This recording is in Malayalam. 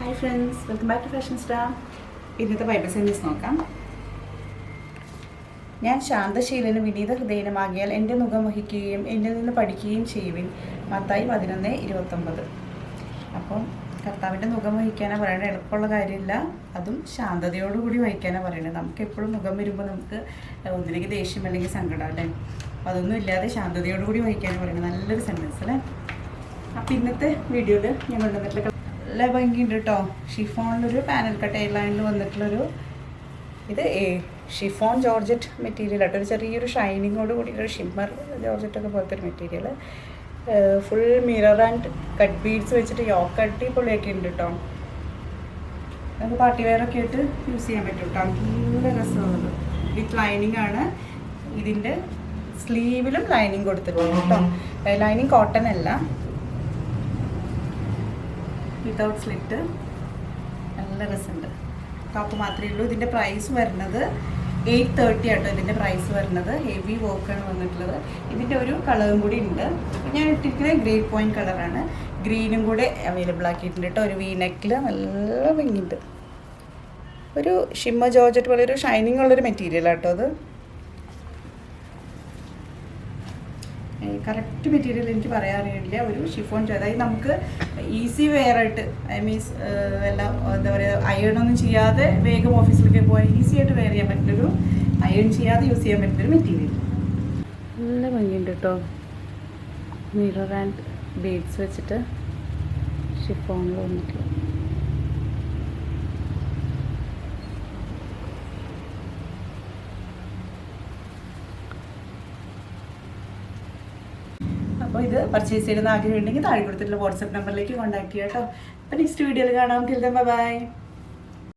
Hi friends, welcome back to Fashion Star. ഇന്നത്തെ ബൈബിൾ സെൻറ്റൻസ് നോക്കാം. ഞാൻ ശാന്തശീലനും വിനീത ഹൃദയനുമാകിയാൽ എൻ്റെ മുഖം വഹിക്കുകയും എന്നിൽ നിന്ന് പഠിക്കുകയും ചെയ്യുവിൻ. മത്തായി 11:29. അപ്പം കർത്താവിൻ്റെ മുഖം വഹിക്കാനാണ് പറയുന്നത്. എളുപ്പമുള്ള കാര്യമില്ല, അതും ശാന്തതയോടുകൂടി വഹിക്കാനാണ് പറയുന്നത്. നമുക്ക് എപ്പോഴും മുഖം വരുമ്പോൾ നമുക്ക് ഒന്നിലേക്ക് ദേഷ്യം അല്ലെങ്കിൽ സങ്കടം അല്ലേ, അപ്പോൾ അതൊന്നും ഇല്ലാതെ ശാന്തതയോടുകൂടി വഹിക്കാനാണ് പറയുന്നത്. നല്ലൊരു സെൻറ്റൻസ് അല്ലേ. അപ്പോൾ ഇന്നത്തെ വീഡിയോയിൽ ഞാൻ കൊണ്ടുവന്നിട്ടുള്ള നല്ല ഭംഗിയുണ്ട് കേട്ടോ. ഷിഫോണിലൊരു പാനൽ കട്ട് എയർ ലൈനിൽ വന്നിട്ടുള്ളൊരു ഇത് ഷിഫോൺ ജോർജറ്റ് മെറ്റീരിയൽ ആട്ടോ. ഒരു ചെറിയൊരു ഷൈനിങ്ങോട് കൂടിയൊരു ഷിമ്മർ ജോർജറ്റൊക്കെ പോലത്തെ ഒരു material. Full mirror and cut beads വെച്ചിട്ട് യോക്ക് അടിപൊളിയൊക്കെ ഉണ്ട് കേട്ടോ. നമുക്ക് പാർട്ടി വെയറൊക്കെ ആയിട്ട് യൂസ് ചെയ്യാൻ പറ്റും കേട്ടോ. നല്ല രസമുള്ളത് വിത്ത് ലൈനിങ് ആണ്. ഇതിൻ്റെ സ്ലീവിലും ലൈനിങ് കൊടുത്തിട്ടുണ്ട് കേട്ടോ. ലൈനിങ് കോട്ടൺ അല്ല, വിതൗട്ട് സ്ലിറ്റ്. നല്ല രസമുണ്ട്. ടോപ്പ് മാത്രമേ ഉള്ളൂ. ഇതിൻ്റെ പ്രൈസ് വരുന്നത് 830 ആട്ടോ. ഇതിൻ്റെ പ്രൈസ് വരുന്നത് ഹെവി വർക്കാണ് വന്നിട്ടുള്ളത്. ഇതിൻ്റെ ഒരു കളറും കൂടി ഉണ്ട്. ഞാൻ ഇട്ടിരിക്കുന്നത് ഗ്രേ പോയിൻറ്റ് കളറാണ്. ഗ്രീനും കൂടെ അവൈലബിൾ ആക്കിയിട്ടുണ്ട് കേട്ടോ. ഒരു വി നെക്കിൽ നല്ല ഭംഗിയുണ്ട്. ഒരു ഷിമ്മർ ജോർജറ്റ് പോലെ ഒരു ഷൈനിങ് ഉള്ളൊരു മെറ്റീരിയൽ ആട്ടോ അത്. കറക്റ്റ് മെറ്റീരിയൽ എനിക്ക് പറയാറിയില്ല. ഒരു ഷിഫോൺ, അതായത് നമുക്ക് ഈസി വെയർ ആയിട്ട്, ഐ മീൻസ് എല്ലാം എന്താ പറയുക, അയണൊന്നും ചെയ്യാതെ വേഗം ഓഫീസിലേക്ക് പോകാൻ ഈസി ആയിട്ട് വെയർ ചെയ്യാൻ പറ്റുന്നൊരു, അയൺ ചെയ്യാതെ യൂസ് ചെയ്യാൻ പറ്റുന്നൊരു മെറ്റീരിയൽ. നല്ല ഭംഗിയുണ്ട് കേട്ടോ. മിറർ ആൻഡ് ബീഡ്സ് വെച്ചിട്ട് ഷിഫോണിൽ വന്നിട്ട് അപ്പോൾ ഇത് പർച്ചേസ് ചെയ്യുന്ന ആഗ്രഹം ഉണ്ടെങ്കിൽ താഴെ കൊടുത്തിട്ടുള്ള വാട്സപ്പ് നമ്പറിലേക്ക് കോൺടാക്ട് ചെയ്യാം കേട്ടോ. അപ്പോൾ നെക്സ്റ്റ് വീഡിയോയിൽ കാണാം. ബൈ.